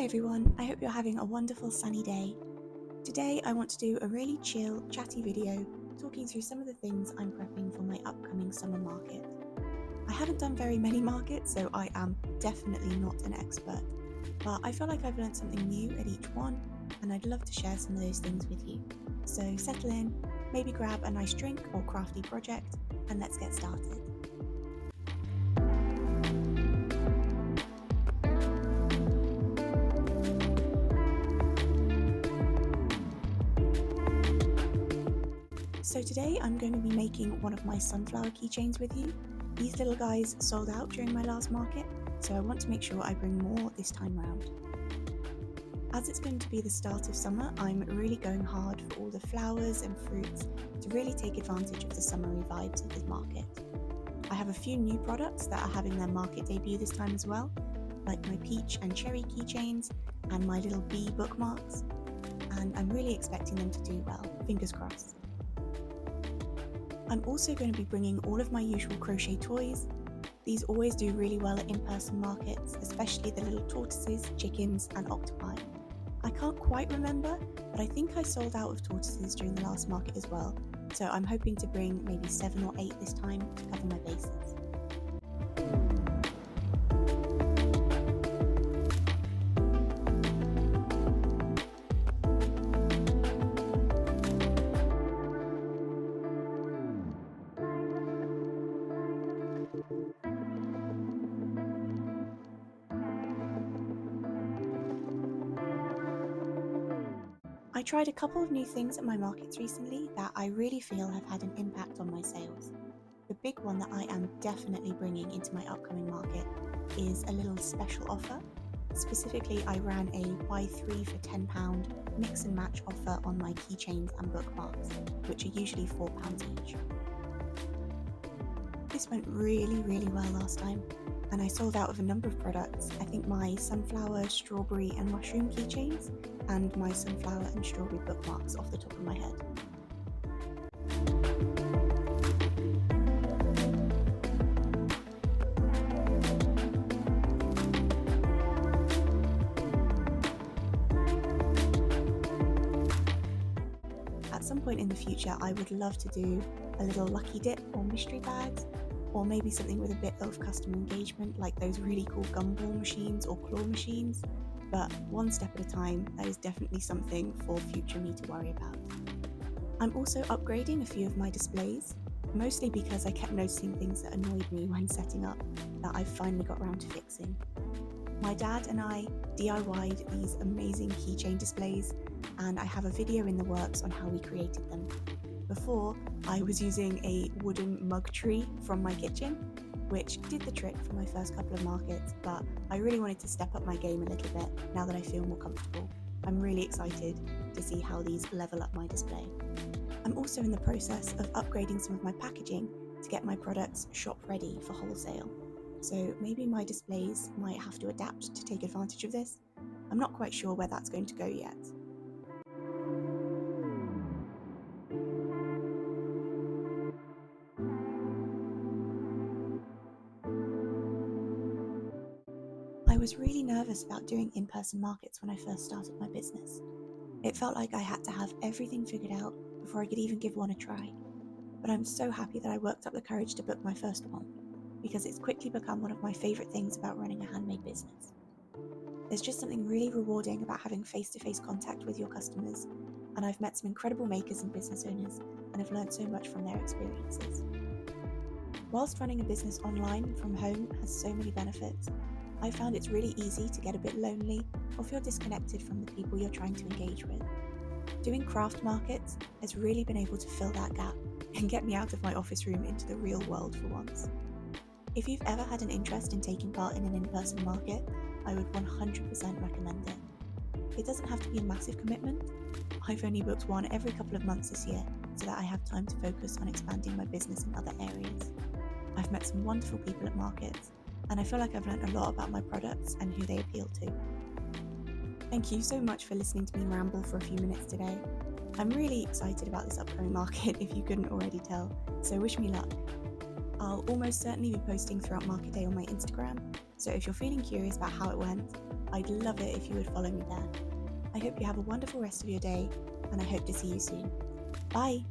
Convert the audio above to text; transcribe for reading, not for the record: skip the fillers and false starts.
Hi everyone, I hope you're having a wonderful sunny day. Today I want to do a really chill, chatty video talking through some of the things I'm prepping for my upcoming summer market. I haven't done very many markets, so I am definitely not an expert, but I feel like I've learned something new at each one, and I'd love to share some of those things with you. So settle in, maybe grab a nice drink or crafty project, and let's get started. So today I'm going to be making one of my sunflower keychains with you. These little guys sold out during my last market, so I want to make sure I bring more this time round. As it's going to be the start of summer, I'm really going hard for all the flowers and fruits to really take advantage of the summery vibes of the market. I have a few new products that are having their market debut this time as well, like my peach and cherry keychains and my little bee bookmarks, and I'm really expecting them to do well, fingers crossed. I'm also going to be bringing all of my usual crochet toys. These always do really well at in-person markets, especially the little tortoises, chickens and octopi. I can't quite remember, but I think I sold out of tortoises during the last market as well, so I'm hoping to bring maybe 7 or 8 this time to cover my bases. I tried a couple of new things at my markets recently that I really feel have had an impact on my sales. The big one that I am definitely bringing into my upcoming market is a little special offer. Specifically, I ran a buy 3 for £10 mix and match offer on my keychains and bookmarks, which are usually £4 each. This went really well last time, and I sold out of a number of products. I think my sunflower, strawberry and mushroom keychains, and my sunflower and strawberry bookmarks off the top of my head. At some point in the future, I would love to do a little lucky dip or mystery bags, or maybe something with a bit of custom engagement like those really cool gumball machines or claw machines. But one step at a time, that is definitely something for future me to worry about. I'm also upgrading a few of my displays, mostly because I kept noticing things that annoyed me when setting up that I've finally got around to fixing. My dad and I DIY'd these amazing keychain displays, and I have a video in the works on how we created them. Before, I was using a wooden mug tree from my kitchen, which did the trick for my first couple of markets, but I really wanted to step up my game a little bit now that I feel more comfortable. I'm really excited to see how these level up my display. I'm also in the process of upgrading some of my packaging to get my products shop ready for wholesale. So maybe my displays might have to adapt to take advantage of this. I'm not quite sure where that's going to go yet. I was really nervous about doing in-person markets when I first started my business. It felt like I had to have everything figured out before I could even give one a try. But I'm so happy that I worked up the courage to book my first one, because it's quickly become one of my favourite things about running a handmade business. There's just something really rewarding about having face-to-face contact with your customers, and I've met some incredible makers and business owners, and have learned so much from their experiences. Whilst running a business online from home has so many benefits, I found it's really easy to get a bit lonely or feel disconnected from the people you're trying to engage with. Doing craft markets has really been able to fill that gap and get me out of my office room into the real world for once. If you've ever had an interest in taking part in an in-person market, I would 100% recommend it. It doesn't have to be a massive commitment. I've only booked one every couple of months this year so that I have time to focus on expanding my business in other areas. I've met some wonderful people at markets, and I feel like I've learned a lot about my products and who they appeal to. Thank you so much for listening to me ramble for a few minutes today. I'm really excited about this upcoming market if you couldn't already tell, so wish me luck. I'll almost certainly be posting throughout market day on my Instagram, so if you're feeling curious about how it went, I'd love it if you would follow me there. I hope you have a wonderful rest of your day, and I hope to see you soon. Bye!